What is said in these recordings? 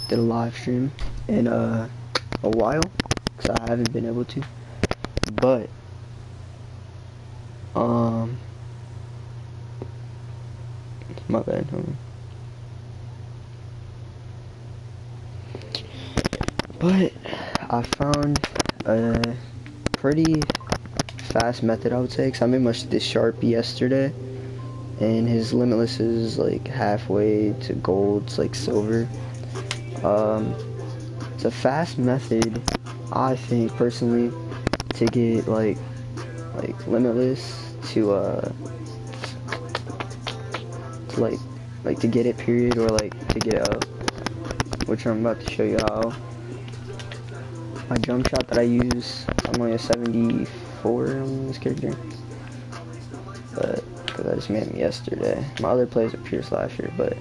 did a live stream in a while, because I haven't been able to. But my bad. Hold on. But I found a pretty fast method, I would say, because I made this Sharpie yesterday, and his Limitless is like halfway to gold. It's like silver. It's a fast method, I think, personally, to get like Limitless to to get it, period, or like to get up, which I'm about to show you how. My jump shot that I use, I'm only a 74 on this character, but because I just made him yesterday. My other plays are pure slasher, but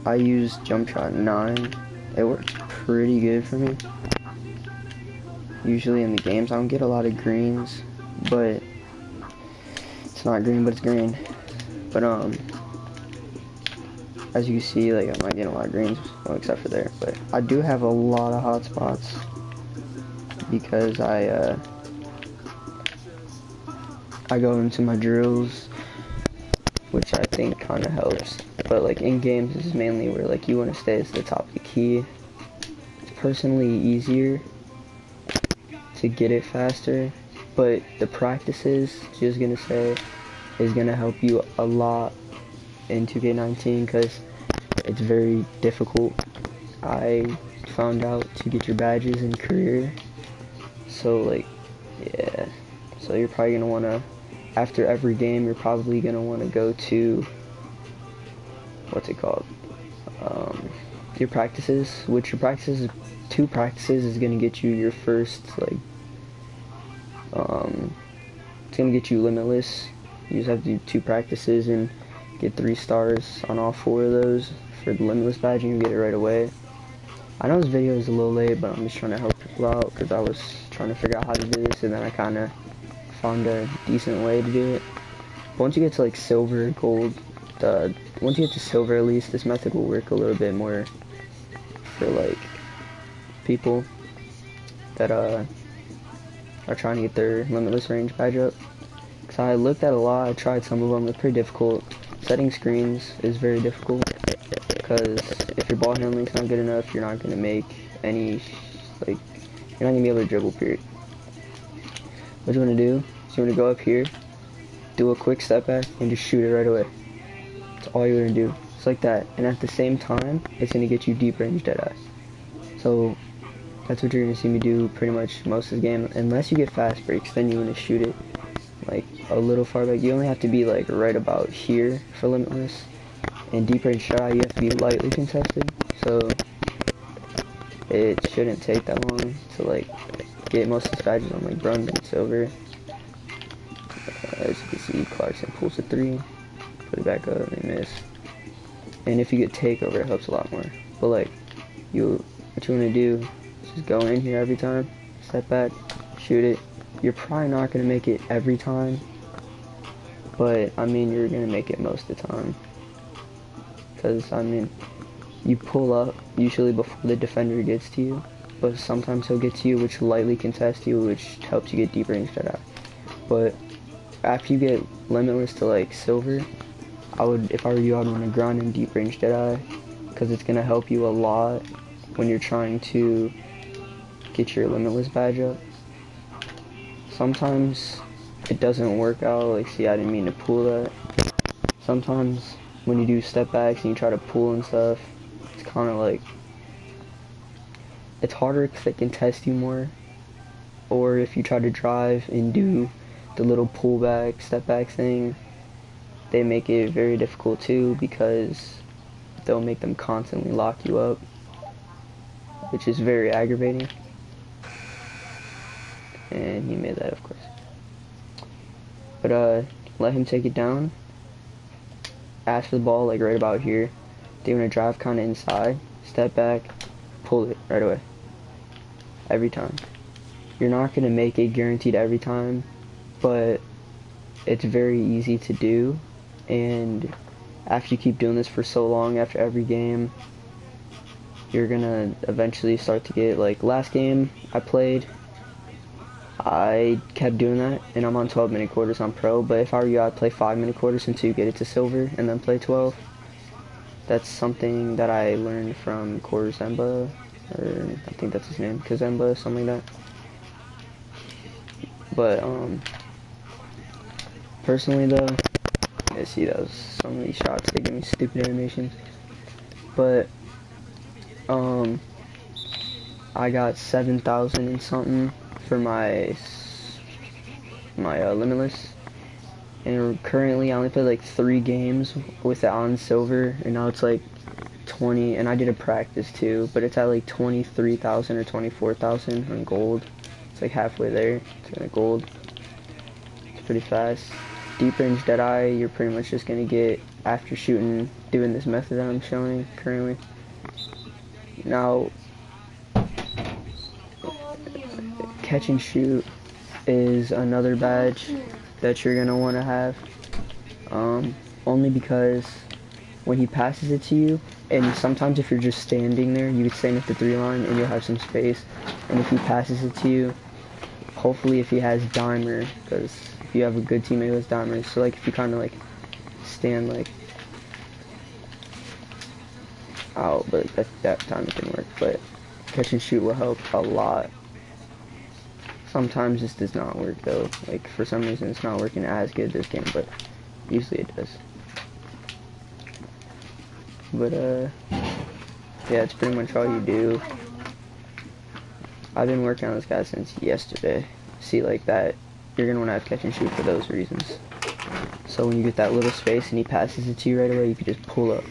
I use jump shot 9. It works pretty good for me. Usually in the games I don't get a lot of greens, but it's not green, but it's green. But as you can see, like, I'm not getting a lot of greens, well, except for there. But I do have a lot of hot spots because I go into my drills, which I think kind of helps. But like in games, this is mainly where like you want to stay at the top of the key. It's personally easier to get it faster, but the practices, just gonna say, is gonna help you a lot in 2K19 because it's very difficult. I found out to get your badges in career, so like, yeah, so you're probably gonna wanna, after every game, you're probably gonna wanna go to, what's it called, your practices, which your practices, 2 practices is gonna get you your first, like, it's gonna get you Limitless. You just have to do 2 practices and get 3 stars on all 4 of those for the Limitless badge, and you get it right away. I know this video is a little late, but I'm just trying to help people out because I was trying to figure out how to do this, and then I kind of found a decent way to do it. But once you get to like silver, gold, once you get to silver at least, this method will work a little bit more for like people that are trying to get their Limitless range badge up. Because I looked at a lot, I tried some of them, they're pretty difficult. Setting screens is very difficult because if your ball handling's not good enough, you're not going to make any, like, you're not going to be able to dribble, period. What you want to do is you want to go up here, do a quick step back, and just shoot it right away. That's all you're going to do. It's like that. And at the same time, it's going to get you deep range deadeye. So that's what you're going to see me do pretty much most of the game. Unless you get fast breaks, then you want to shoot it like a little far back. You only have to be like right about here for Limitless. And deep range shot, you have to be lightly contested. So it shouldn't take that long to like get most of these badges on like bronze and silver. As you can see, Clarkson pulls a 3, put it back up, and miss. And if you get takeover, it helps a lot more. But like, what you want to do is just go in here every time, step back, shoot it. You're probably not going to make it every time, but I mean, you're going to make it most of the time. Because I mean, you pull up usually before the defender gets to you, but sometimes he'll get to you, which lightly contests you, which helps you get deep range deadeye. But after you get Limitless to like silver, if I were you, I'd want to grind in deep range deadeye, because it's going to help you a lot when you're trying to get your Limitless badge up. Sometimes it doesn't work out, like, see, I didn't mean to pull that. Sometimes when you do step backs and you try to pull and stuff, it's kind of like, it's harder because they can test you more. Or if you try to drive and do the little pullback, step back thing, they make it very difficult too, because they'll make them constantly lock you up, which is very aggravating. And he made that, of course. But let him take it down. Ask for the ball like right about here. They want to drive kind of inside, step back, pull it right away. Every time. You're not going to make it guaranteed every time, but it's very easy to do. And after you keep doing this for so long, after every game, you're gonna eventually start to get, like, last game I played, I kept doing that, and I'm on 12-minute quarters on pro, but if I were you, I'd play 5-minute quarters until you get it to silver, and then play 12. That's something that I learned from Korzemba, or I think that's his name, Kazemba, something like that. But, personally though, yeah, see, that was some of these shots, they give me stupid animations. But, I got 7,000 and something for my Limitless. And currently I only played like 3 games with it on silver, and now it's like 20, and I did a practice too, but it's at like 23,000 or 24,000 on gold. It's like halfway there to gold. It's pretty fast. Deep range Deadeye, you're pretty much just gonna get after doing this method that I'm showing currently. Now, catch and shoot is another badge that you're gonna want to have, only because when he passes it to you, and sometimes if you're just standing there, you could stand at the 3 line and you'll have some space, and if he passes it to you, hopefully if he has dimer, because if you have a good teammate who has dimers, so like if you kind of like stand like out, but that time it didn't work, but catch and shoot will help a lot. Sometimes this does not work though, like for some reason it's not working as good this game, but usually it does. But yeah, it's pretty much all you do. I've been working on this guy since yesterday. See, like that, you're gonna want to have catch and shoot for those reasons. So when you get that little space and he passes it to you right away, you can just pull up.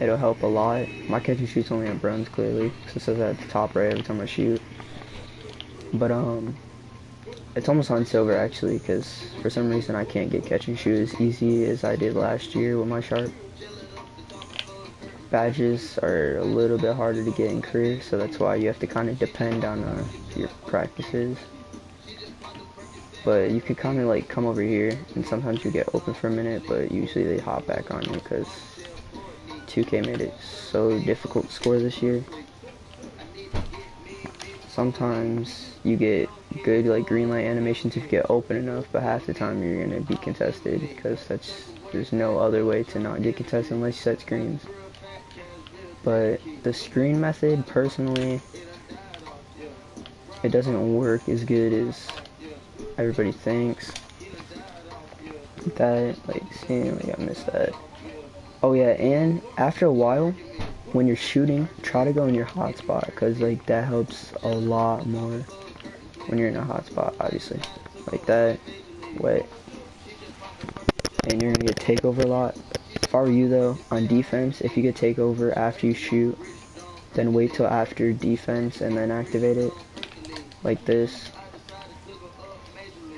It'll help a lot. My catch and shoot's only on bronze clearly, so it says that at the top right every time I shoot. But it's almost on silver actually, because for some reason I can't get catch and shoot as easy as I did last year with my sharp. Badges are a little bit harder to get in career, so that's why you have to kind of depend on your practices. But you could kind of like come over here, and sometimes you get open for a minute, but usually they hop back on you because 2K made it so difficult to score this year. Sometimes you get good like green light animations if you get open enough, but half the time you're gonna be contested because there's no other way to not get contested unless you set screens. But the screen method, personally, it doesn't work as good as everybody thinks. That, like, see, like I missed that. Oh yeah, and after a while, when you're shooting, try to go in your hotspot, because like that helps a lot more when you're in a hotspot, obviously. Like that, wait. And you're gonna get takeover a lot. If I were you though, on defense, if you get takeover after you shoot, then wait till after defense and then activate it, like this.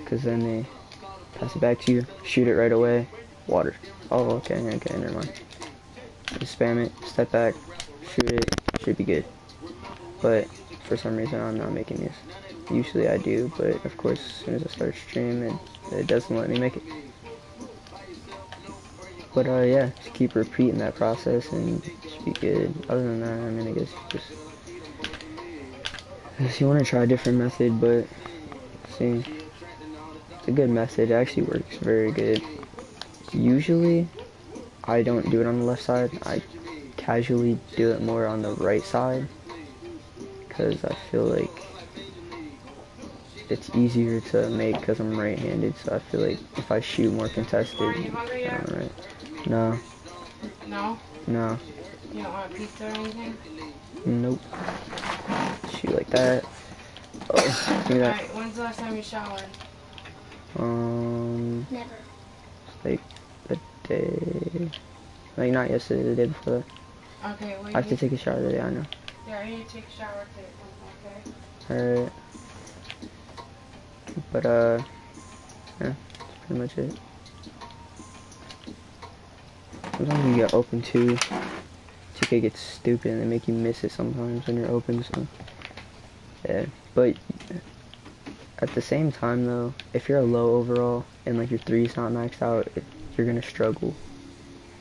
Because then they pass it back to you, shoot it right away, water. Oh, okay, never mind. Just spam it, step back, shoot it, should be good. But for some reason I'm not making this. Usually I do, but of course as soon as I start streaming, it doesn't let me make it. But yeah, just keep repeating that process and it should be good. Other than that, I mean, I guess you want to try a different method, but see, it's a good method. It actually works very good. Usually, I don't do it on the left side. I casually do it more on the right side because I feel like it's easier to make because I'm right-handed. So I feel like if I shoot more contested, right? No. No? No. You don't want a pizza or anything? Nope. Shoot like that. Oh, give me that. Alright, when's the last time you showered? Never. Like a day. Like not yesterday, the day before that. Okay, well, I have to take a shower today, I know. Yeah, I need to take a shower too, okay? Alright. But yeah, that's pretty much it. Sometimes you get open too. 2K gets stupid and they make you miss it sometimes when you're open, so yeah. But at the same time though, if you're a low overall and like your three's not maxed out, you're gonna struggle.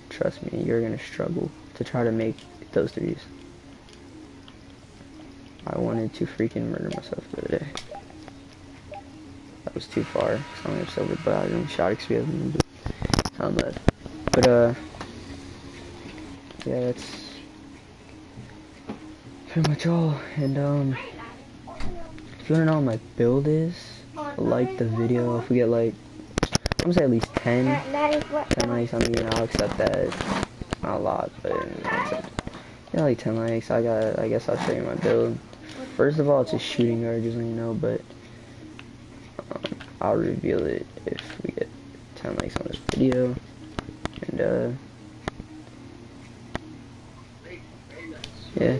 Trust me, you're gonna struggle to try to make those threes. I wanted to freaking murder myself the other day. That was too far. So I'm sober, but I didn't shot experience. Sound left. But yeah, that's pretty much all. And if you wanna know what my build is, like the video. If we get like, I'm gonna say at least 10 likes on the video, I'll accept that. Not a lot, but I'll accept it. Yeah, like 10 likes. I guess I'll show you my build. First of all, it's a shooting guard, just so you know, but I'll reveal it if we get 10 likes on this video. And yeah.